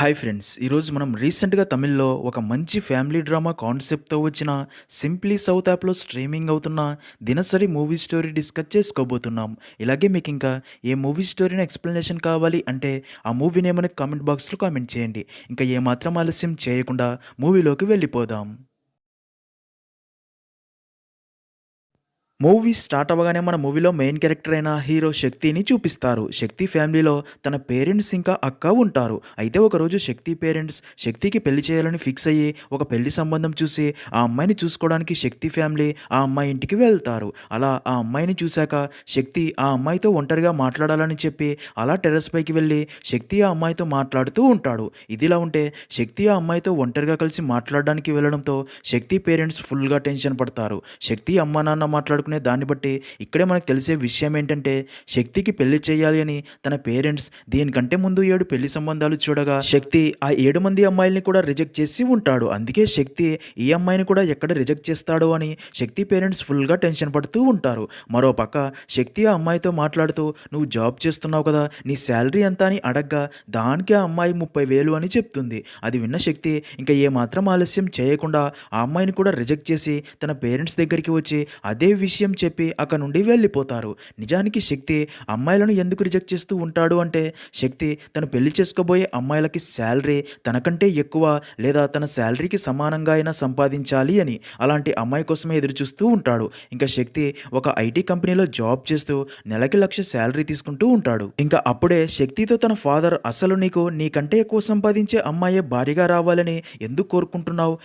Hi friends! ఈరోజు మనం రీసెంట్‌గా తమిళ్‌లో ఒక మంచి ఫ్యామిలీ డ్రామా కాన్సెప్ట్‌తో వచ్చిన 'సింప్లీ సౌత్' యాప్‌లో స్ట్రీమింగ్ అవుతున్న 'దినసరి' మూవీ స్టోరీ డిస్కస్ చేసుకోబోతున్నాం. ఇలాగే మీకింకా ఏ మూవీ స్టోరీని ఎక్స్‌ప్లనేషన్ కావాలి అంటే ఆ మూవీ నేమ్ అనేది కామెంట్ బాక్స్‌లో కామెంట్ చేయండి. ఇంకా ఏమాత్రం ఆలస్యం చేయకుండా మూవీలోకి వెళ్ళిపోదాం. మూవీ స్టార్ట్ అవ్వగానే మన మూవీలో మెయిన్ క్యారెక్టర్ అయిన హీరో శక్తిని చూపిస్తారు. శక్తి ఫ్యామిలీలో తన పేరెంట్స్ ఇంకా అక్క ఉంటారు. అయితే ఒకరోజు శక్తి పేరెంట్స్ శక్తికి పెళ్లి చేయాలని ఫిక్స్ అయ్యి ఒక పెళ్లి సంబంధం చూసి ఆ అమ్మాయిని చూసుకోవడానికి శక్తి ఫ్యామిలీ ఆ అమ్మాయి ఇంటికి వెళ్తారు. అలా ఆ అమ్మాయిని చూశాక శక్తి ఆ అమ్మాయితో ఒంటరిగా మాట్లాడాలని చెప్పి అలా టెర్రస్ పైకి వెళ్ళి శక్తి ఆ అమ్మాయితో మాట్లాడుతూ ఉంటాడు. ఇదిలా ఉంటే శక్తి ఆ అమ్మాయితో ఒంటరిగా కలిసి మాట్లాడడానికి వెళ్ళడంతో శక్తి పేరెంట్స్ ఫుల్‌గా టెన్షన్ పడతారు. శక్తి అమ్మా నాన్న మాట్లాడుకునే దాన్ని బట్టి ఇక్కడే మనకు తెలిసే విషయం ఏంటంటే శక్తికి పెళ్లి చేయాలి అని తన పేరెంట్స్ దీనికంటే ముందు 7 పెళ్లి సంబంధాలు చూడగా శక్తి ఆ 7 మంది అమ్మాయిల్ని కూడా రిజెక్ట్ చేసి ఉంటాడు. అందుకే శక్తి ఈ అమ్మాయిని కూడా ఎక్కడ రిజెక్ట్ చేస్తాడో అని శక్తి పేరెంట్స్ ఫుల్గా టెన్షన్ పడుతూ ఉంటారు. మరోపక్క శక్తి ఆ అమ్మాయితో మాట్లాడుతూ నువ్వు జాబ్ చేస్తున్నావు కదా, నీ శాలరీ ఎంత అని అడగ్గా దానికి ఆ అమ్మాయి 30,000 అని చెప్తుంది. అది విన్న శక్తి ఇంకా ఏమాత్రం ఆలస్యం చేయకుండా ఆ అమ్మాయిని కూడా రిజెక్ట్ చేసి తన పేరెంట్స్ దగ్గరికి వచ్చి అదే విషయం చెప్పి అక్కడ నుండి వెళ్ళిపోతారు. నిజానికి శక్తి అమ్మాయిలను ఎందుకు రిజెక్ట్ చేస్తూ ఉంటాడు అంటే శక్తి తను పెళ్లి చేసుకోబోయే అమ్మాయిలకి శాలరీ తనకంటే ఎక్కువ లేదా తన శాలరీకి సమానంగా అయినా సంపాదించాలి అని అలాంటి అమ్మాయి కోసమే ఎదురు చూస్తూ ఉంటాడు. ఇంకా శక్తి ఒక ఐటీ కంపెనీలో జాబ్ చేస్తూ నెలకి 1,00,000 శాలరీ తీసుకుంటూ ఉంటాడు. ఇంకా అప్పుడే శక్తితో తన ఫాదర్ అసలు నీకంటే ఎక్కువ సంపాదించే అమ్మాయే భారీగా రావాలని ఎందుకు కోరుకుంటున్నావు?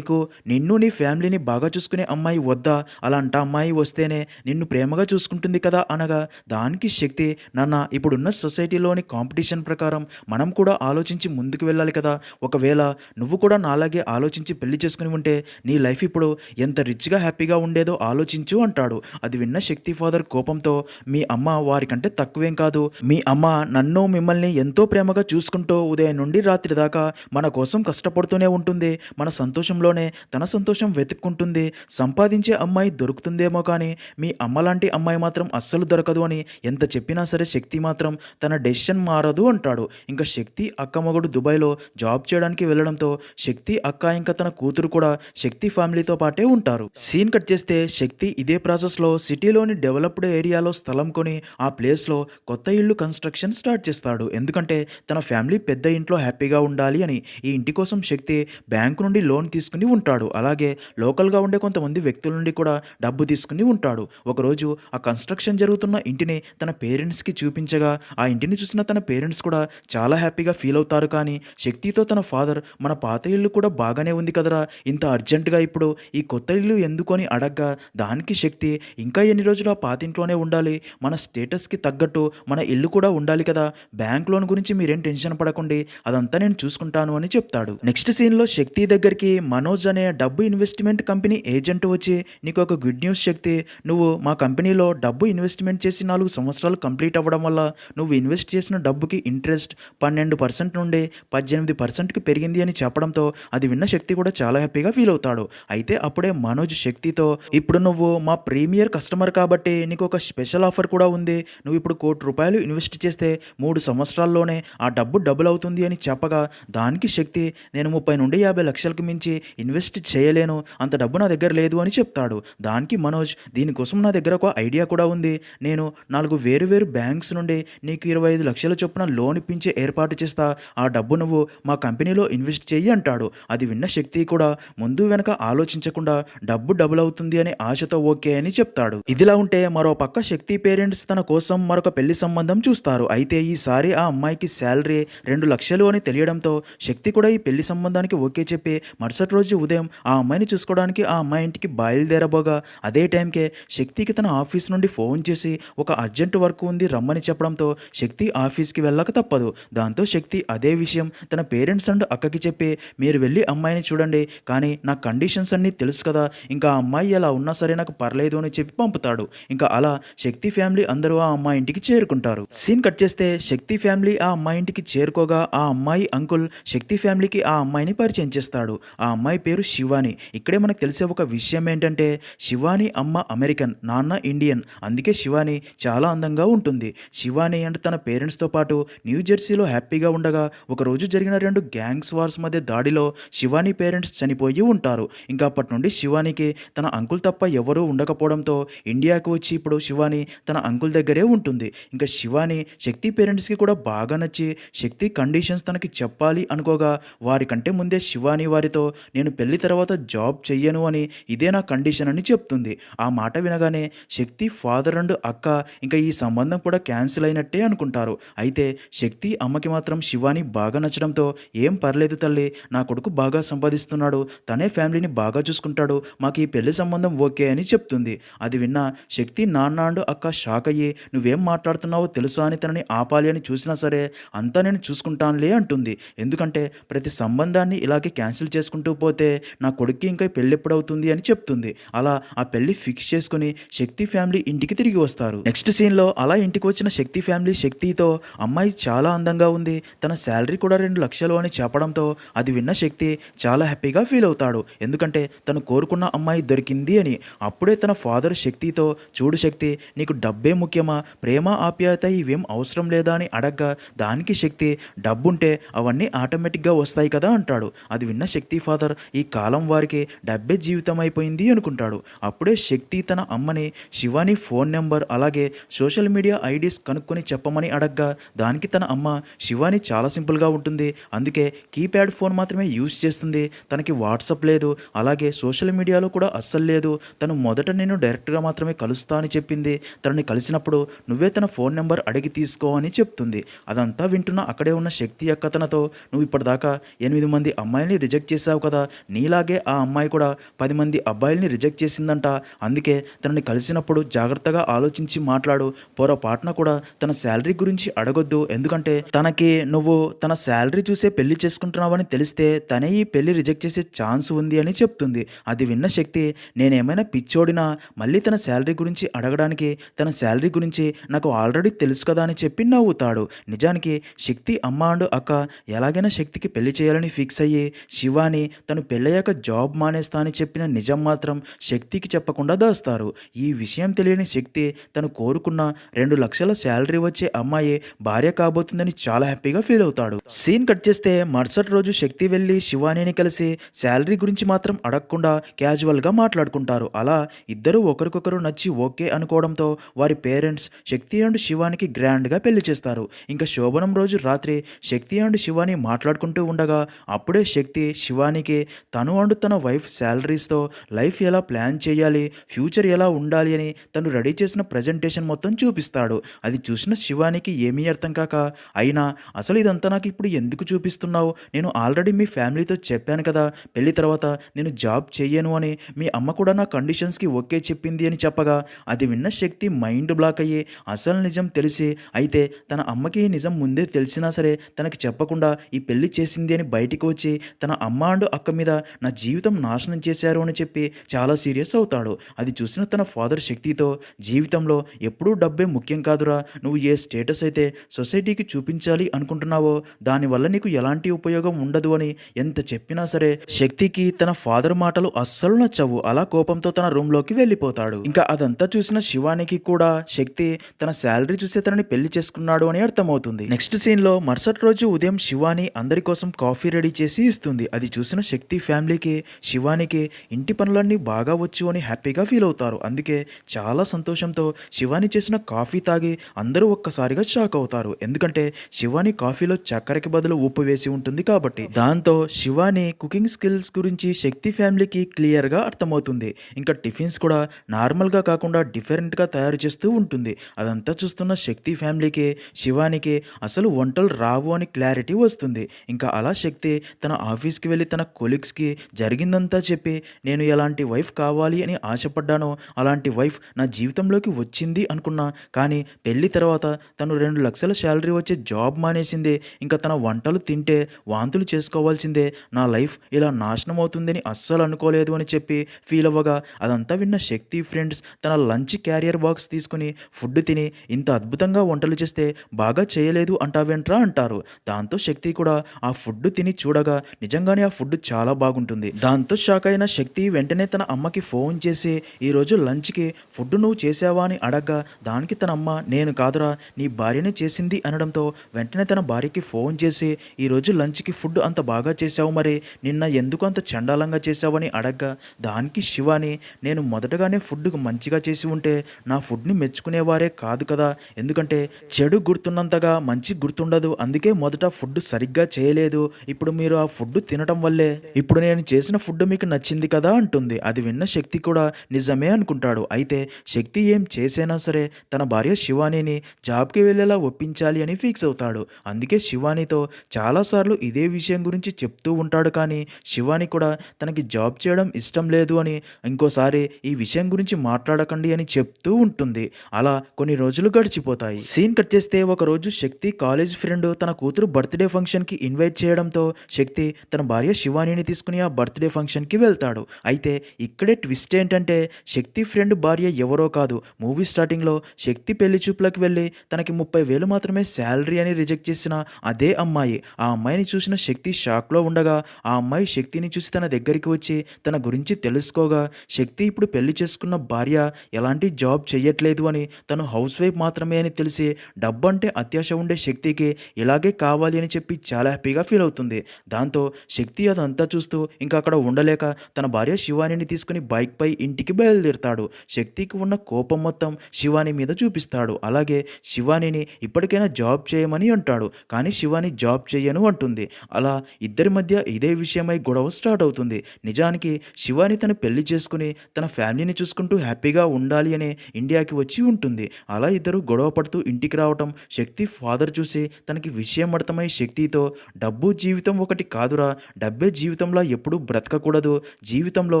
నిన్ను నీ ఫ్యామిలీని బాగా చూసుకునే అమ్మాయి వద్దా? అలాంటి అమ్మాయి వస్తేనే నిన్ను ప్రేమగా చూసుకుంటుంది కదా అనగా దానికి శక్తి నాన్న ఇప్పుడున్న సొసైటీలోని కాంపిటీషన్ ప్రకారం మనం కూడా ఆలోచించి ముందుకు వెళ్ళాలి కదా, ఒకవేళ నువ్వు కూడా నాలాగే ఆలోచించి పెళ్లి చేసుకుని ఉంటే నీ లైఫ్ ఇప్పుడు ఎంత రిచ్గా హ్యాపీగా ఉండేదో ఆలోచించు అంటాడు. అది విన్న శక్తి ఫాదర్ కోపంతో మీ అమ్మ వారికంటే తక్కువేం కాదు, మీ అమ్మ నన్ను మిమ్మల్ని ఎంతో ప్రేమగా చూసుకుంటూ ఉదయం నుండి రాత్రి దాకా మన కోసం కష్టపడుతూనే ఉంటుంది, మన సంతోషంలోనే తన సంతోషం వెతుక్కుంటుంది, సంపాదించే అమ్మాయి దొరుకుతుందేమో కానీ మీ అమ్మలాంటి అమ్మాయి మాత్రం అస్సలు దొరకదు అని ఎంత చెప్పినా సరే శక్తి మాత్రం తన డెసిషన్ మారదు అంటాడు. ఇంకా శక్తి అక్క మగడు దుబాయ్లో జాబ్ చేయడానికి వెళ్ళడంతో శక్తి అక్క ఇంకా తన కూతురు కూడా శక్తి ఫ్యామిలీతో పాటే ఉంటారు. సీన్ కట్ చేస్తే శక్తి ఇదే ప్రాసెస్లో సిటీలోని డెవలప్డ్ ఏరియాలో స్థలం కొని ఆ ప్లేస్లో కొత్త ఇల్లు కన్స్ట్రక్షన్ స్టార్ట్ చేస్తాడు. ఎందుకంటే తన ఫ్యామిలీ పెద్ద ఇంట్లో హ్యాపీగా ఉండాలి అని. ఈ ఇంటి కోసం శక్తి బ్యాంకు నుండి లోన్ తీసుకుని ఉంటాడు. అలాగే లోకల్గా ఉండే కొంతమంది వ్యక్తుల నుండి కూడా డబ్బు తీసుకుని ఉంటాడు. ఒకరోజు ఆ కన్స్ట్రక్షన్ జరుగుతున్న ఇంటిని తన పేరెంట్స్కి చూపించగా ఆ ఇంటిని చూసిన తన పేరెంట్స్ కూడా చాలా హ్యాపీగా ఫీల్ అవుతారు. కానీ శక్తితో తన ఫాదర్ మన పాత ఇల్లు కూడా బాగానే ఉంది కదరా, ఇంత అర్జెంటుగా ఇప్పుడు ఈ కొత్త ఇల్లు ఎందుకు అని అడగ్గా దానికి శక్తి ఇంకా ఎన్ని రోజులు ఆ పాత ఇంట్లోనే ఉండాలి, మన స్టేటస్కి తగ్గట్టు మన ఇల్లు కూడా ఉండాలి కదా, బ్యాంక్ లోన్ గురించి మీరేం టెన్షన్ పడకండి, అదంతా నేను చూసుకుంటాను అని చెప్తాడు. నెక్స్ట్ సీన్లో శక్తి దగ్గరికి మనోజ్ అనే డబ్బు ఇన్వెస్ట్మెంట్ కంపెనీ ఏజెంట్ వచ్చి నీకు ఒక గుడ్ న్యూస్ శక్తి, నువ్వు మా కంపెనీలో డబ్బు ఇన్వెస్ట్మెంట్ చేసి 4 సంవత్సరాలు కంప్లీట్ అవ్వడం వల్ల నువ్వు ఇన్వెస్ట్ చేసిన డబ్బుకి ఇంట్రెస్ట్ 12% నుండి 18%కి పెరిగింది అని చెప్పడంతో అది విన్న శక్తి కూడా చాలా హ్యాపీగా ఫీల్ అవుతాడు. అయితే అప్పుడే మనోజ్ శక్తితో ఇప్పుడు నువ్వు మా ప్రీమియర్ కస్టమర్ కాబట్టి నీకు ఒక స్పెషల్ ఆఫర్ కూడా ఉంది, నువ్వు ఇప్పుడు ₹1,00,00,000 ఇన్వెస్ట్ చేస్తే 3 సంవత్సరాల్లోనే ఆ డబ్బు డబుల్ అవుతుంది అని చెప్పగా దానికి శక్తి నేను 30 నుండి 50 లక్షలకు మించి ఇన్వెస్ట్ చేయలేను, అంత డబ్బు నా దగ్గర లేదు అని చెప్తాడు. దానికి మనోజ్ దీనికోసం నా దగ్గర ఒక ఐడియా కూడా ఉంది, నేను 4 వేరు బ్యాంక్స్ నుండి నీకు 25 లక్షల చొప్పున లోన్ ఇప్పించే ఏర్పాటు చేస్తా, ఆ డబ్బు నువ్వు మా కంపెనీలో ఇన్వెస్ట్ చెయ్యి అంటాడు. అది విన్న శక్తి కూడా ముందు వెనక ఆలోచించకుండా డబ్బు డబుల్ అవుతుంది అనే ఆశతో ఓకే అని చెప్తాడు. ఇదిలా ఉంటే మరో పక్క శక్తి పేరెంట్స్ తన కోసం మరొక పెళ్లి సంబంధం చూస్తారు. అయితే ఈసారి ఆ అమ్మాయికి శాలరీ 2 లక్షలు అని తెలియడంతో శక్తి కూడా ఈ పెళ్లి సంబంధానికి ఓకే చెప్పి మరుసటి రోజు ఉదయం ఆ అమ్మాయిని చూసుకోవడానికి ఆ అమ్మాయి ఇంటికి బయలుదేరబోగా అదే టైంకే శక్తికి తన ఆఫీస్ నుండి ఫోన్ చేసి ఒక అర్జెంట్ వర్క్ ఉంది రమ్మని చెప్పడంతో శక్తి ఆఫీస్కి వెళ్ళక తప్పదు. దాంతో శక్తి అదే విషయం తన పేరెంట్స్ అండ్ అక్కకి చెప్పి మీరు వెళ్ళి అమ్మాయిని చూడండి, కానీ నా కండిషన్స్ అన్నీ తెలుసు కదా, ఇంకా ఆ అమ్మాయి ఎలా ఉన్నా సరే నాకు పర్లేదు అని చెప్పి పంపుతాడు. ఇంకా అలా శక్తి ఫ్యామిలీ అందరూ ఆ అమ్మాయి ఇంటికి చేరుకుంటారు. సీన్ కట్ చేస్తే శక్తి ఫ్యామిలీ ఆ అమ్మాయి ఇంటికి చేరుకోగా ఆ అమ్మాయి అంకుల్ శక్తి ఫ్యామిలీకి ఆ అమ్మాయిని పరిచయం చేస్తాడు. ఆ అమ్మాయి పేరు శివాని. ఇక్కడే మనకు తెలిసే ఒక విషయం ఏంటంటే శివాని అమ్మ అమెరికన్, నాన్న ఇండియన్. అందుకే శివాని చాలా అందంగా ఉంటుంది. శివాని అండ్ తన పేరెంట్స్‌తో పాటు న్యూ జెర్సీలో హ్యాపీగా ఉండగా ఒకరోజు జరిగిన 2 గ్యాంగ్స్ వార్స్ మధ్య దాడిలో శివాని పేరెంట్స్ చనిపోయి ఉంటారు. ఇంకా అప్పటి నుండి శివానికి తన అంకుల్ తప్ప ఎవరూ ఉండకపోవడంతో ఇండియాకు వచ్చి ఇప్పుడు శివాని తన అంకుల్ దగ్గరే ఉంటుంది. ఇంకా శివాని శక్తి పేరెంట్స్‌కి కూడా బాగా నచ్చి శక్తి కండిషన్స్ తనకి చెప్పాలి అనుకోగా వారికంటే ముందే శివాని వారితో నేను పెళ్లి తర్వాత జాబ్ చెయ్యను అని ఇదే నా కండిషన్ అని చెప్తుంది. ఆ మాట వినగానే శక్తి ఫాదర్ అండ్ అక్క ఇంకా ఈ సంబంధం కూడా క్యాన్సిల్ అయినట్టే అనుకుంటారు. అయితే శక్తి అమ్మకి మాత్రం శివాని బాగా నచ్చడంతో ఏం పర్లేదు తల్లి, నా కొడుకు బాగా సంపాదిస్తున్నాడు, తనే ఫ్యామిలీని బాగా చూసుకుంటాడు, మాకు ఈ పెళ్లి సంబంధం ఓకే అని చెప్తుంది. అది విన్న శక్తి నాన్న అండ్ అక్క షాక్ అయ్యి నువ్వేం మాట్లాడుతున్నావో తెలుసా అని తనని ఆపాలి అని చూసినా సరే అంతా నేను చూసుకుంటానులే అంటుంది. ఎందుకంటే ప్రతి సంబంధాన్ని ఇలాగే క్యాన్సిల్ చేసుకుంటూ పోతే నా కొడుక్కి ఇంకా పెళ్ళి ఎప్పుడవుతుంది అని చెప్తుంది. అలా ఆ పెళ్లి ఫిక్స్ చేసుకుని శక్తి ఫ్యామిలీ ఇంటికి తిరిగి వస్తారు. నెక్స్ట్ సీన్లో అలా ఇంటికి వచ్చిన శక్తి ఫ్యామిలీ శక్తితో అమ్మాయి చాలా అందంగా ఉంది, తన శాలరీ కూడా 2 లక్షలు అని చెప్పడంతో అది విన్న శక్తి చాలా హ్యాపీగా ఫీల్ అవుతాడు. ఎందుకంటే తను కోరుకున్న అమ్మాయి దొరికింది అని. అప్పుడే తన ఫాదర్ శక్తితో చూడు శక్తి, నీకు డబ్బే ముఖ్యమా, ప్రేమ ఆప్యాయత ఇవేం అవసరం లేదా అని అడగ్గా దానికి శక్తి డబ్బుంటే అవన్నీ ఆటోమేటిక్గా వస్తాయి కదా అంటాడు. అది విన్న శక్తి ఫాదర్ ఈ కాలం వారికి డబ్బే జీవితం అయిపోయింది అనుకుంటాడు. అప్పుడే శక్తి తన అమ్మని శివాని ఫోన్ నెంబర్ అలాగే సోషల్ మీడియా ఐడీస్ కనుక్కొని చెప్పమని అడగ్గా దానికి తన అమ్మ శివాని చాలా సింపుల్గా ఉంటుంది, అందుకే కీప్యాడ్ ఫోన్ మాత్రమే యూజ్ చేస్తుంది, తనకి వాట్సాప్ లేదు అలాగే సోషల్ మీడియాలో కూడా అస్సలు లేదు, తను మొదట నేను డైరెక్ట్గా మాత్రమే కలుస్తా అని చెప్పింది, తనని కలిసినప్పుడు నువ్వే తన ఫోన్ నెంబర్ అడిగి తీసుకో అని చెప్తుంది. అదంతా వింటున్న అక్కడే ఉన్న శక్తి అక్క తనతో నువ్వు ఇప్పటిదాకా 8 మంది అమ్మాయిల్ని రిజెక్ట్ చేసావు కదా, నీలాగే ఆ అమ్మాయి కూడా 10 మంది అబ్బాయిల్ని రిజెక్ట్ చేసిందంట, అందుకే తనని కలిసినప్పుడు జాగ్రత్తగా ఆలోచించి మాట్లాడు, పొరపాటున కూడా తన శాలరీ గురించి అడగొద్దు, ఎందుకంటే తనకి నువ్వు తన శాలరీ చూసే పెళ్లి చేసుకుంటున్నావని తెలిస్తే తనే ఈ పెళ్లి రిజెక్ట్ చేసే ఛాన్స్ ఉంది అని చెప్తుంది. అది విన్న శక్తి నేనేమైనా పిచ్చోడినా మళ్ళీ తన శాలరీ గురించి అడగడానికి, తన శాలరీ గురించి నాకు ఆల్రెడీ తెలుసు కదా అని చెప్పి నవ్వుతాడు. నిజానికి శక్తి అమ్మ అండ్ అక్క ఎలాగైనా శక్తికి పెళ్లి చేయాలని ఫిక్స్ అయ్యి శివాని తను పెళ్ళయ్యాక జాబ్ మానేస్తా అని చెప్పిన నిజం మాత్రం శక్తికి చెప్పకుండా దాస్తారు. ఈ విషయం తెలియని శక్తి తను కోరుకున్న 2 లక్షల శాలరీ వచ్చే అమ్మాయి భార్య కాబోతుందని చాలా హ్యాపీగా ఫీల్ అవుతాడు. సీన్ కట్ చేస్తే మరుసటి రోజు శక్తి వెళ్ళి శివానిని కలిసి శాలరీ గురించి మాత్రం అడగకుండా క్యాజువల్గా మాట్లాడుకుంటారు. అలా ఇద్దరు ఒకరికొకరు నచ్చి ఓకే అనుకోవడంతో వారి పేరెంట్స్ శక్తి అండ్ శివానికి గ్రాండ్గా పెళ్లి చేస్తారు. ఇంకా శోభనం రోజు రాత్రి శక్తి అండ్ శివాని మాట్లాడుకుంటూ ఉండగా అప్పుడే శక్తి శివానికి తను అండ్ తన వైఫ్ శాలరీస్తో లైఫ్ ఎలా ప్లాన్ చేయాలి, ఫ్యూచర్ ఎలా ఉండాలి అని తను రెడీ చేసిన ప్రజెంటేషన్ మొత్తం చూపిస్తాడు. అది చూసిన శివానికి ఏమీ అర్థం కాక అయినా అసలు ఇదంతా నాకు ఇప్పుడు ఎందుకు చూపిస్తున్నావు, నేను ఆల్రెడీ మీ ఫ్యామిలీతో చెప్పాను కదా పెళ్లి తర్వాత నేను జాబ్ చెయ్యను అని, మీ అమ్మ కూడా నా కండిషన్స్కి ఓకే చెప్పింది అని చెప్పగా అది విన్న శక్తి మైండ్ బ్లాక్ అయ్యి అసలు నిజం తెలిసి అయితే తన అమ్మకి ఈ నిజం ముందే తెలిసినా సరే తనకి చెప్పకుండా ఈ పెళ్లి చేసింది అని బయటికి వచ్చి తన అమ్మ అండ్ అక్క మీద నా జీవితం నాశనం చేశారు అని చెప్పి చాలా సీరియస్ అవుతాడు. అది చూసిన తన ఫాదర్ శక్తితో జీవితంలో ఎప్పుడూ డబ్బే ముఖ్యం కాదురా, నువ్వు ఏ స్టేటస్ అయితే సొసైటీకి చూపించాలి అనుకుంటున్నావో దానివల్ల నీకు ఎలాంటి ఉపయోగం ఉండదు అని ఎంత చెప్పినా సరే శక్తికి తన ఫాదర్ మాటలు అస్సలు నచ్చవు. అలా కోపంతో తన రూమ్లోకి వెళ్ళిపోతాడు. ఇంకా అదంతా చూసిన శివానికి కూడా శక్తి తన శాలరీ చూసే తనని పెళ్లి చేసుకున్నాడు అని అర్థమవుతుంది. నెక్స్ట్ సీన్లో మరుసటి రోజు ఉదయం శివాని అందరి కోసం కాఫీ రెడీ చేసి ఇస్తుంది. అది చూసిన శక్తి ఫ్యామిలీకి శివానికి ఇంటి పనులన్నీ బాగా వచ్చు అని హ్యాపీగా ఫీల్ అవుతారు. అందుకే చాలా సంతోషంతో శివాని చేసిన కాఫీ తాగి అందరూ ఒక్కసారిగా షాక్ అవుతారు. ఎందుకంటే శివాని కాఫీలో చక్కెరకి బదులు ఉప్పు వేసి ఉంటుంది కాబట్టి. దాంతో శివాని కుకింగ్ స్కిల్స్ గురించి శక్తి ఫ్యామిలీకి క్లియర్గా అర్థమవుతుంది. ఇంకా టిఫిన్స్ కూడా నార్మల్గా కాకుండా డిఫరెంట్గా తయారు చేస్తూ ఉంటుంది. అదంతా చూస్తున్న శక్తి ఫ్యామిలీకి శివానికి అసలు వంటలు రావు అని క్లారిటీ వస్తుంది. ఇంకా అలా శక్తి తన ఆఫీస్కి వెళ్ళి తన కొలీగ్స్కి జరిగిందంతా చెప్పి నేను ఎలాంటి వైఫ్ కావాలి అని ఆశపడ్డానో అలాంటి వైఫ్ నా జీవితంలోకి వచ్చింది అనుకున్నా, కానీ పెళ్లి తర్వాత తను 2 లక్షల శాలరీ వచ్చే జాబ్ మానేసిందే, ఇంకా తన వంటలు తింటే వాంతులు చేసుకోవాల్సిందే, నా లైఫ్ ఇలా నాశనం అవుతుందని అస్సలు అనుకోలేదు అని చెప్పి ఫీల్ అవ్వగా అదంతా విన్న శక్తి ఫ్రెండ్స్ తన లంచ్ క్యారియర్ బాక్స్ తీసుకుని ఫుడ్ తిని ఇంత అద్భుతంగా వంటలు చేస్తే బాగా చేయలేదు అంటావేంట్రా అంటారు. దాంతో శక్తి కూడా ఆ ఫుడ్ తిని చూడగా నిజంగానే ఆ ఫుడ్ చాలా బాగుంటుంది. దాంతో షాక్ అయిన శక్తి వెంటనే తన అమ్మకి ఫోన్ చేసి ఈరోజు లంచ్‌కి ఫుడ్ నువ్వు చేశావా అని అడగ్గా దానికి తన అమ్మ నేను కాదురా నీ భార్యనే చేసింది అనడంతో వెంటనే తన భార్యకి ఫోన్ చేసి ఈరోజు లంచ్‌కి ఫుడ్ అంత బాగా చేశావు మరి నిన్న ఎందుకు అంత చండాలంగా చేశావని అడగ్గా దానికి శివాని నేను మొదటగానే ఫుడ్ మంచిగా చేసి ఉంటే నా ఫుడ్‌ని మెచ్చుకునేవారే కాదు కదా! ఎందుకంటే చెడు గుర్తున్నంతగా మంచి గుర్తుండదు. అందుకే మొదట ఫుడ్ సరిగ్గా చేయలేదు. ఇప్పుడు మీరు ఆ ఫుడ్ తినటం వల్లే ఇప్పుడు నేను చేసిన ఫుడ్ మీకు నచ్చింది కదా అంటుంది. అది విన్న శక్తి కూడా నిజమే అనుకుంటాడు. అయితే శక్తి ఏం చేసైనా సరే తన భార్య శివానీని జాబ్‌కి వెళ్ళేలా ఒప్పించాలి అని ఫిక్స్ అవుతాడు. అందుకే శివానీతో చాలాసార్లు ఇదే విషయం గురించి చెప్తూ ఉంటాడు. కానీ శివాని కూడా తనకి జాబ్ చేయడం ఇష్టం లేదు అని ఇంకోసారి ఈ విషయం గురించి మాట్లాడకండి అని చెప్తూ ఉంటుంది. అలా కొన్ని రోజులు గడిచిపోతాయి. సీన్ కట్ చేస్తే ఒకరోజు శక్తి కాలేజ్ ఫ్రెండ్ తన కూతురు బర్త్‌డే ఫంక్షన్‌కి ఇన్వైట్ చేయడంతో శక్తి తన భార్య శివానీని తీసుకుని ఆ బర్త్‌డే ఫంక్షన్‌కి వెళ్తాడు. అయితే ఇక్కడే ట్విస్ట్ ఏంటంటే శక్తి ఫ్రెండ్ భార్య ఎవరో కాదు. మూవీ స్టార్టింగ్‌లో శక్తి పెళ్లి చూపులకు వెళ్ళి తనకి 30,000 మాత్రమే శాలరీ అని రిజెక్ట్ చేసిన అదే అమ్మాయి. ఆ అమ్మాయిని చూసిన శక్తి షాక్‌లో ఉండగా ఆ అమ్మాయి శక్తిని చూసి తన దగ్గరికి వచ్చి తన గురించి తెలుసుకోగా శక్తి ఇప్పుడు పెళ్లి చేసుకున్న భార్య ఎలాంటి జాబ్ చెయ్యట్లేదు అని తను హౌస్ వైఫ్ మాత్రమే అని తెలిసి డబ్బంటే అత్యాశ ఉండే శక్తికి ఇలాగే కావాలి అని చెప్పి చాలా హ్యాపీగా ఫీల్ అవుతుంది. దాంతో శక్తి అదంతా చూస్తూ ఇంకా అక్కడ ఉండలేక తన భార్య శివానిని తీసుకుని బైక్‌పై ఇంటికి బయలుదేరుతాడు. శక్తికి ఉన్న కోపం మొత్తం శివాని మీద చూపిస్తాడు. అలాగే శివానిని ఇప్పటికైనా జాబ్ చేయమని అంటాడు. కానీ శివాని జాబ్ చెయ్యను అంటుంది. అలా ఇద్దరి మధ్య ఇదే విషయమై గొడవ స్టార్ట్ అవుతుంది. నిజానికి శివాని తను పెళ్లి చేసుకుని తన ఫ్యామిలీని చూసుకుంటూ హ్యాపీగా ఉండాలి అనే ఇండియాకి వచ్చి ఉంటుంది. అలా ఇద్దరు గొడవ పడుతూ ఇంటికి రావటం శక్తి ఫాదర్ చూసి తనకి విషయం అర్థమై శక్తితో డబ్బు జీవితం ఒకటి కాదురా, డబ్బే జీవితంలో ఎప్పుడూ బ్రతకకూడదు. జీవితంలో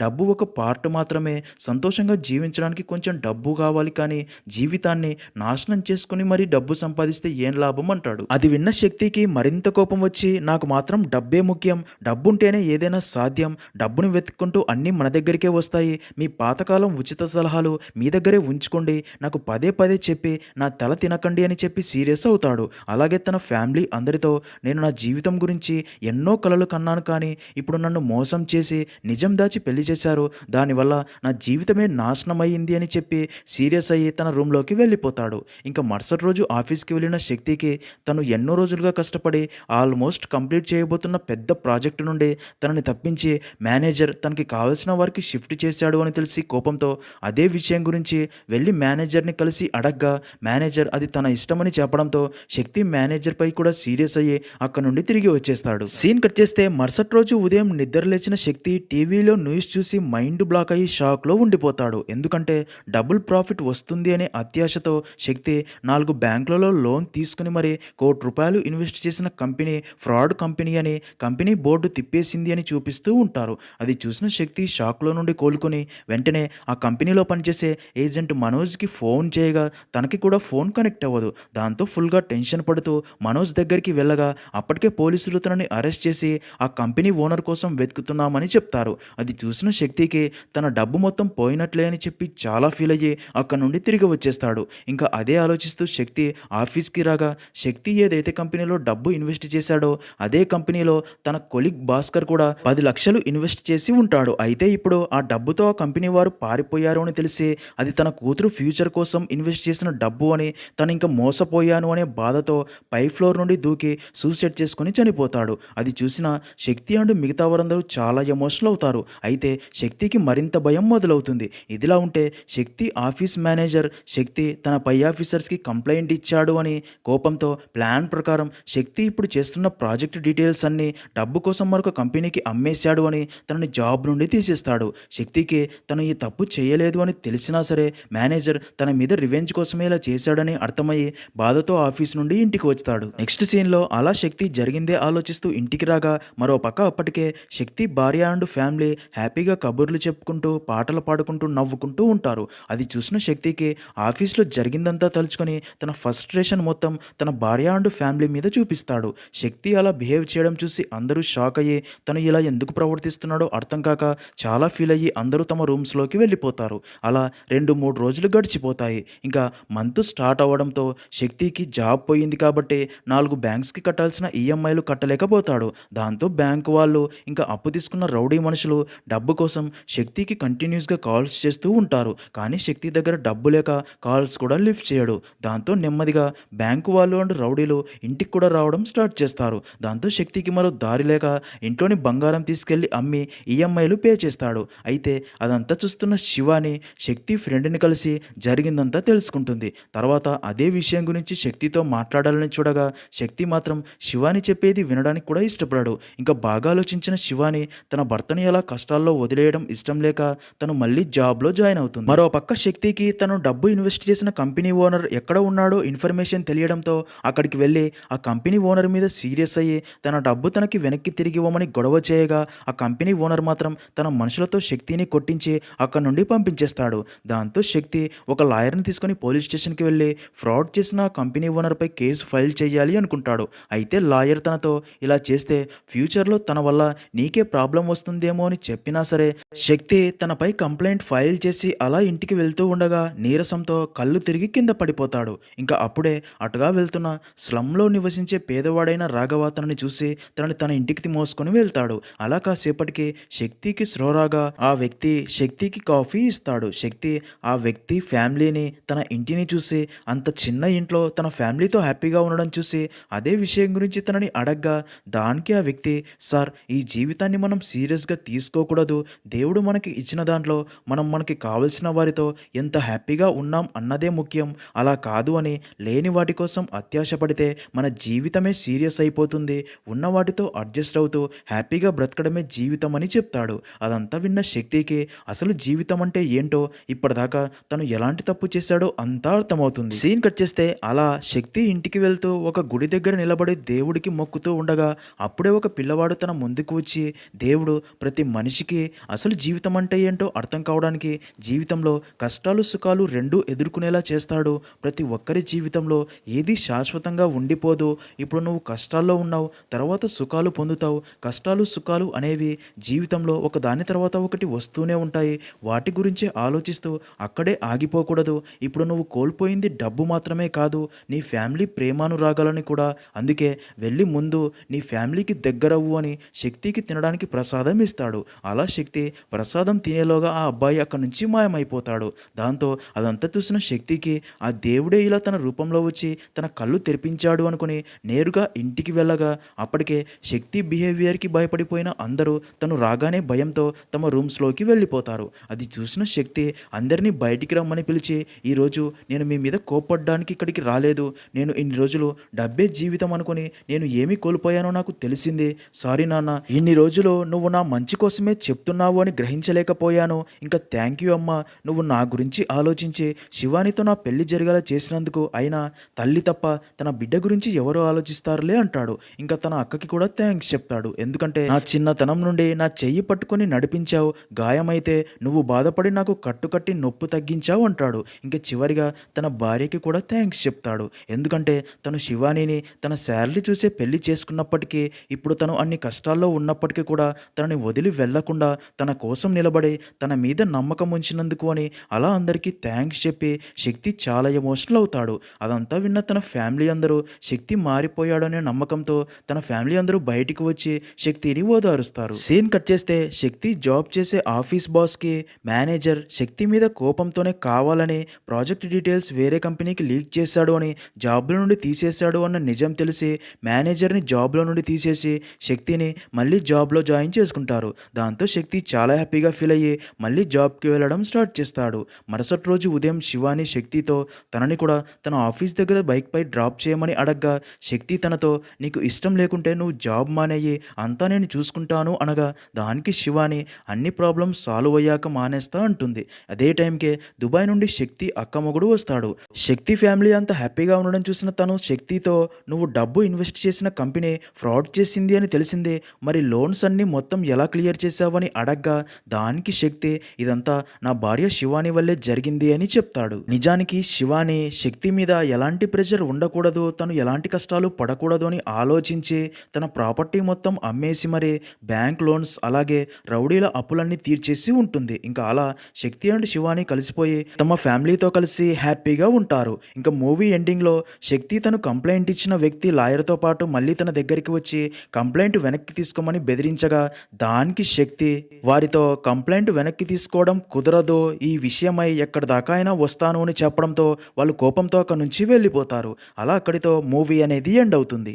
డబ్బు ఒక పార్ట్ మాత్రమే. సంతోషంగా జీవించడానికి కొంచెం డబ్బు కావాలి కానీ జీవితాన్ని నాశనం చేసుకుని మరీ డబ్బు సంపాదిస్తే ఏం లాభం అంటాడు. అది విన్న శక్తికి మరింత కోపం వచ్చి నాకు మాత్రం డబ్బే ముఖ్యం, డబ్బుంటేనే ఏదైనా సాధ్యం, డబ్బును వెతుక్కుంటూ అన్నీ మన దగ్గరికే వస్తాయి, మీ పాతకాలం ఉచిత సలహాలు మీ దగ్గరే ఉంచుకోండి, నాకు పదే పదే చెప్పి నా తల తినకండి అని చెప్పి సీరియస్ అవుతాడు. అలాగే తన ఫ్యామిలీ అందరితో నేను నా జీవితం గురించి ఎన్నో కలలు కన్నాను కానీ ఇప్పుడు నన్ను మోసం చేసి నిజం దాచి పెళ్లి చేశారు, దానివల్ల నా జీవితమే నాశనం అయ్యింది అని చెప్పి సీరియస్ అయ్యి తన రూమ్లోకి వెళ్ళిపోతాడు. ఇంకా మరుసటి రోజు ఆఫీస్కి వెళ్ళిన శక్తికి తను ఎన్నో రోజులుగా కష్టపడి ఆల్మోస్ట్ కంప్లీట్ చేయబోతున్న పెద్ద ప్రాజెక్టు నుండి తనని తప్పించి మేనేజర్ తనకి కావాల్సిన వారికి షిఫ్ట్ చేశాడు అని తెలిసి కోపంతో అదే విషయం గురించి వెళ్ళి మేనేజర్ని కలిసి అడగ్గా మేనేజర్ అది తన ఇష్టమని చెప్పడంతో శక్తి మేనేజర్ పై కూడా సీరియస్ అయ్యి అక్కడ నుండి తిరిగి వచ్చేస్తాడు. సీన్ కట్ చేస్తే మరుసటి రోజు ఉదయం నిద్ర లేచిన శక్తి టీవీలో న్యూస్ చూసి మైండ్ బ్లాక్ అయ్యి షాక్లో ఉండిపోతాడు. ఎందుకంటే డబుల్ ప్రాఫిట్ వస్తుంది అనే అత్యాశతో శక్తి 4 బ్యాంకులలో లోన్ తీసుకుని మరి ₹1,00,00,000 ఇన్వెస్ట్ చేసిన కంపెనీ ఫ్రాడ్ కంపెనీ అని కంపెనీ బోర్డు తిప్పేసింది అని చూపిస్తూ ఉంటారు. అది చూసిన శక్తి షాక్లో నుండి కోలుకొని వెంటనే ఆ కంపెనీలో పనిచేసే ఏజెంట్ మనోజ్కి ఫోన్ చేయగా తనకి కూడా ఫోన్ కనెక్ట్ అవ్వదు. దాంతో ఫుల్గా టెన్షన్ పడుతూ మనోజ్ దగ్గరికి వెళ్ళగా అప్పటికే పోలీసులు తనని అరెస్ట్ చేసి ఆ కంపెనీ ఓనర్ కోసం వెతుకుతున్నామని చెప్తారు. అది చూసిన శక్తికి తన డబ్బు మొత్తం పోయినట్లే అని చెప్పి చాలా ఫీల్ అయ్యి అక్కడ నుండి తిరిగి వచ్చేస్తాడు. ఇంకా అదే ఆలోచిస్తూ శక్తి ఆఫీస్కి రాగా శక్తి ఏదైతే కంపెనీలో డబ్బు ఇన్వెస్ట్ చేశాడో అదే కంపెనీలో తన కొలీగ్ భాస్కర్ కూడా 10 లక్షలు ఇన్వెస్ట్ చేసి ఉంటాడు. అయితే ఇప్పుడు ఆ డబ్బుతో ఆ కంపెనీ వారు పారిపోయారు అని తెలిసి అది తన కూతురు ఫ్యూచర్ కోసం ఇన్వెస్ట్ చేసిన డబ్బు అని తను ఇంకా మోసపోయాను అనే బాధతో పై ఫ్లోర్ నుండి దూకి సూసైడ్ చేసుకుని చనిపోతాడు. అది చూసిన శక్తి అండ్ మిగతా వారందరూ చాలా ఎమోషనల్ అవుతారు. అయితే శక్తికి మరింత భయం మొదలవుతుంది. ఇదిలా ఉంటే శక్తి ఆఫీస్ మేనేజర్ శక్తి తన పై ఆఫీసర్స్కి కంప్లైంట్ ఇచ్చాడు అని కోపంతో ప్లాన్ ప్రకారం శక్తి ఇప్పుడు చేస్తున్న ప్రాజెక్ట్ డీటెయిల్స్ అన్నీ డబ్బు కోసం మరొక కంపెనీకి అమ్మేశాడు అని తనని జాబ్ నుండి తీసేస్తాడు. శక్తికి తను ఈ తప్పు చేయలేదు అని తెలిసినా సరే మేనేజర్ తన మీద రివెంజ్ కోసమే ఇలా చేశాడని అర్థమయ్యి బాధతో ఆఫీస్ నుండి ఇంటికి వస్తాడు. నెక్స్ట్ సీన్లో అలా శక్తి జరిగిందే ఆలోచిస్తూ ఇంటికి రాగా మరో పక్క అప్పటికే శక్తి భార్య అండ్ ఫ్యామిలీ హ్యాపీగా కబుర్లు చెప్పుకుంటూ పాటలు పాడుకుంటూ నవ్వుకుంటూ ఉంటారు. అది చూసిన శక్తికి ఆఫీస్లో జరిగిందంతా తలుచుకొని తన ఫ్రస్ట్రేషన్ మొత్తం తన భార్య అండ్ ఫ్యామిలీ మీద చూపిస్తాడు. శక్తి అలా బిహేవ్ చేయడం చూసి అందరూ షాక్ అయ్యి తను ఇలా ఎందుకు ప్రవర్తిస్తున్నాడో అర్థం కాక చాలా ఫీల్ అయ్యి అందరూ తమ రూమ్స్లోకి వెళ్ళిపోతారు. అలా 2-3 రోజులు గడిచిపోతాయి. ఇంకా మంత్ స్టార్ట్ అవ్వడంతో శక్తికి జాబ్ పోయింది కాబట్టి 4 బ్యాంక్స్కి కట్టాల్సిన ఈఎంఐలు కట్టలేకపోతాడు. దాంతో బ్యాంకు వాళ్ళు ఇంకా అప్పు తీసుకున్న రౌడీ మనుషులు డబ్బు కోసం శక్తికి కంటిన్యూ కంటిన్యూస్గా కాల్స్ చేస్తూ ఉంటారు. కానీ శక్తి దగ్గర డబ్బు లేక కాల్స్ కూడా లిఫ్ట్ చేయడు. దాంతో నెమ్మదిగా బ్యాంకు వాళ్ళు అండ్ రౌడీలు ఇంటికి కూడా రావడం స్టార్ట్ చేస్తారు. దాంతో శక్తికి మరో దారి లేక ఇంట్లోని బంగారం తీసుకెళ్లి అమ్మి ఈఎంఐలు పే చేస్తాడు. అయితే అదంతా చూస్తున్న శివాని శక్తి ఫ్రెండ్ని కలిసి జరిగిందంతా తెలుసుకుంటుంది. తర్వాత అదే విషయం గురించి శక్తితో మాట్లాడాలని చూడగా శక్తి మాత్రం శివాని చెప్పేది వినడానికి కూడా ఇష్టపడాడు. ఇంకా బాగా ఆలోచించిన శివాని తన భర్తని ఎలా కష్టాల్లో వదిలేయడం ఇష్టం లేక తను మళ్ళీ జాబ్లో జాయిన్ అవుతుంది. మరో పక్క శక్తికి తను డబ్బు ఇన్వెస్ట్ చేసిన కంపెనీ ఓనర్ ఎక్కడ ఉన్నాడో ఇన్ఫర్మేషన్ తెలియడంతో అక్కడికి వెళ్ళి ఆ కంపెనీ ఓనర్ మీద సీరియస్ అయ్యి తన డబ్బు తనకి వెనక్కి తిరిగి ఇవ్వమని గొడవ చేయగా ఆ కంపెనీ ఓనర్ మాత్రం తన మనుషులతో శక్తిని కొట్టించి అక్కడ నుండి పంపించేస్తాడు. దాంతో శక్తి ఒక లాయర్ని తీసుకొని పోలీస్ స్టేషన్కి వెళ్ళి ఫ్రాడ్ చేసిన ఆ కంపెనీ ఓనర్పై కేసు ఫైల్ చేయాలి అనుకుంటాడు. అయితే లాయర్ తనతో ఇలా చేస్తే ఫ్యూచర్లో తన వల్ల నీకే ప్రాబ్లం వస్తుందేమో అని చెప్పినా సరే శక్తి తనపై కంప్లైంట్ ఫైల్ చేసి అలా ఇంటికి వెళ్తూ ఉండగా నీరసంతో కళ్ళు తిరిగి కింద పడిపోతాడు. ఇంకా అప్పుడే అటుగా వెళ్తున్న స్లంలో నివసించే పేదవాడైన రాఘవ తనని చూసి తనని తన ఇంటికి మోసుకొని వెళ్తాడు. అలా కాసేపటికి శక్తికి స్రోరాగా ఆ వ్యక్తి శక్తికి కాఫీ ఇస్తాడు. శక్తి ఆ వ్యక్తి ఫ్యామిలీని తన ఇంటిని చూసి అంత చిన్న ఇంట్లో తన ఫ్యామిలీతో హ్యాపీగా ఉండడం చూసి అదే విషయం గురించి తనని అడగ్గా దానికి ఆ వ్యక్తి సార్ ఈ జీవితాన్ని మనం సీరియస్గా తీసుకోకూడదు. దేవుడు మనకి ఇచ్చిన దాంట్లో మనం మనకి కావలసిన వారితో ఎంత హ్యాపీగా ఉన్నాం అన్నదే ముఖ్యం. అలా కాదు అని లేని వాటి కోసం అత్యాశ పడితే మన జీవితమే సీరియస్ అయిపోతుంది. ఉన్న వాటితో అడ్జస్ట్ అవుతూ హ్యాపీగా బ్రతకడమే జీవితం అని చెప్తాడు. అదంతా విన్న శక్తికి అసలు జీవితం అంటే ఏంటో ఇప్పటిదాకా తను ఎలాంటి తప్పు చేశాడో అంతా అర్థమవుతుంది. సీన్ కట్ చేస్తే అలా శక్తి ఇంటికి వెళ్తూ ఒక గుడి దగ్గర నిలబడి దేవుడికి మొక్కుతూ ఉండగా అప్పుడే ఒక పిల్లవాడు తన ముందుకు వచ్చి దేవుడు ప్రతి మనిషికి అసలు జీవితం అంటే ఏంటో అర్థం కావడానికి జీవితంలో కష్టాలు సుఖాలు రెండూ ఎదుర్కొనేలా చేస్తాడు. ప్రతి ఒక్కరి జీవితంలో ఏది శాశ్వతంగా ఉండిపోదు. ఇప్పుడు నువ్వు కష్టాల్లో ఉన్నావు, తర్వాత సుఖాలు పొందుతావు. కష్టాలు సుఖాలు అనేవి జీవితంలో ఒక దాని తర్వాత ఒకటి వస్తూనే ఉంటాయి. వాటి గురించే ఆలోచిస్తూ అక్కడే ఆగిపోకూడదు. ఇప్పుడు నువ్వు కోల్పోయింది డబ్బు మాత్రమే కాదు, నీ ఫ్యామిలీ ప్రేమానురాగాలని కూడా. అందుకే వెళ్ళి ముందు నీ ఫ్యామిలీకి దగ్గరవ్వు అని శక్తికి తినడానికి ప్రసాదం ఇస్తాడు. అలా శక్తి ప్రసాదం తినేలోగా ఆ అబ్బాయి అక్కడి నుంచి మాయమైపోతాడు. దాంతో అదంతా చూసిన శక్తికి ఆ దేవుడే ఇలా తన రూపంలో వచ్చి తన కళ్ళు తెరిపించాడు అనుకుని నేరుగా ఇంటికి వెళ్ళగా అప్పటికే శక్తి బిహేవియర్కి భయపడిపోయిన అందరూ తను రాగానే భయంతో తమ రూమ్స్లోకి వెళ్ళిపోతారు. అది చూసిన శక్తి అందరినీ బయటికి రమ్మని పిలిచి ఈరోజు నేను మీ మీద కోప్పడ్డానికి ఇక్కడికి రాలేదు. నేను ఇన్ని రోజులు డబ్బే జీవితం అనుకుని నేను ఏమి కోల్పోయానో నాకు తెలిసింది. సారీ నాన్న, ఇన్ని రోజులు నువ్వు నా మంచి కోసమే చెప్తున్నావు అని గ్రహించలేకపోయాను. ఇంకా థ్యాంక్ యూ అమ్మా, నువ్వు నా గురించి ఆలోచించి శివానితో నా పెళ్లి జరిగేలా చేసినందుకు. అయినా తల్లి తప్ప తన బిడ్డ గురించి ఎవరు ఆలోచిస్తారులే అంటాడు. ఇంకా తన అక్కకి కూడా థ్యాంక్స్ చెప్తాడు. ఎందుకంటే నా చిన్నతనం నుండి నా చెయ్యి పట్టుకొని నడిపించావు, గాయమైతే నువ్వు బాధపడి నాకు కట్టుకట్టి నొప్పు తగ్గించావు అంటాడు. ఇంకా చివరిగా తన భార్యకి కూడా థ్యాంక్స్ చెప్తాడు. ఎందుకంటే తను శివానిని తన శాలరీ చూసే పెళ్లి చేసుకున్నప్పటికీ ఇప్పుడు తను అన్ని కష్టాల్లో ఉన్నప్పటికీ కూడా తనని వదిలి వెళ్లకుండా తన కోసం నిలబడి తన మీద నమ్మకం ఉంచినందుకు అని అలా అందరికీ థ్యాంక్స్ చెప్పి శక్తి చాలా ఎమోషనల్ అవుతాడు. అదంతా విన్న తన ఫ్యామిలీ అందరూ శక్తి మారిపోయాడనే నమ్మకంతో తన ఫ్యామిలీ అందరూ బయటికి వచ్చి శక్తిని ఓదారుస్తారు. సీన్ కట్ చేస్తే శక్తి జాబ్ చేసే ఆఫీస్ బాస్కి మేనేజర్ శక్తి మీద కోపంతోనే కావాలని ప్రాజెక్ట్ డీటెయిల్స్ వేరే కంపెనీకి లీక్ చేశాడు అని జాబ్లో నుండి తీసేశాడు అన్న నిజం తెలిసి మేనేజర్ని జాబ్లో నుండి తీసేసి శక్తిని మళ్ళీ జాబ్లో జాయిన్ చేసుకుంటారు. దాంతో శక్తి చాలా హ్యాపీగా ఫీల్ అయ్యి మళ్ళీ జాబ్కి వెళ్ళడం స్టార్ట్ చేస్తాడు. మరుసటి రోజు ఉదయం శివాని శక్తితో తనని కూడా తన ఆఫీస్ దగ్గర బైక్పై డ్రాప్ చేయమని అడగ్గా శక్తి తనతో నీకు ఇష్టం లేకుంటే నువ్వు జాబ్ మానేయి, అంతా నేను చూసుకుంటాను అనగా దానికి శివాని అన్ని ప్రాబ్లమ్స్ సాల్వ్ అయ్యాక మానేస్తా అంటుంది. అదే టైంకే దుబాయ్ నుండి శక్తి అక్క మొగుడు వస్తాడు. శక్తి ఫ్యామిలీ అంతా హ్యాపీగా ఉండడం చూసిన తను శక్తితో నువ్వు డబ్బు ఇన్వెస్ట్ చేసిన కంపెనీ ఫ్రాడ్ చేసింది అని తెలిసిందే, మరి లోన్స్ అన్నీ మొత్తం ఎలా క్లియర్ చేశావని అడగ్గా దానికి శక్తి ఇదంతా నా భార్య శివాని వల్లే జరిగింది అని చెప్తాడు. నిజానికి శివాని శక్తి మీద ఎలాంటి ప్రెషర్ ఉండకూడదు, తను ఎలాంటి కష్టాలు పడకూడదు అని ఆలోచించి తన ప్రాపర్టీ మొత్తం అమ్మేసి మరి బ్యాంక్ లోన్స్ అలాగే రౌడీల అప్పులన్నీ తీర్చేసి ఉంటుంది. ఇంకా అలా శక్తి అండ్ శివాని కలిసిపోయి తమ ఫ్యామిలీతో కలిసి హ్యాపీగా ఉంటారు. ఇంకా మూవీ ఎండింగ్లో శక్తి తను కంప్లైంట్ ఇచ్చిన వ్యక్తి లాయర్తో పాటు మళ్ళీ తన దగ్గరికి వచ్చి కంప్లైంట్ వెనక్కి తీసుకోమని బెదిరించగా దానికి శక్తి వారితో కంప్లైంట్ వెనక్కి తీసుకోవడం కుదరదు. ఈ విషయమై ఎక్కడిదాకా అయినా వస్తాను అని చెప్పడంతో వాళ్ళు కోపంతో అక్కడి నుంచి వెళ్ళిపోతారు. అలా అక్కడితో మూవీ అనేది ఎండ్ అవుతుంది.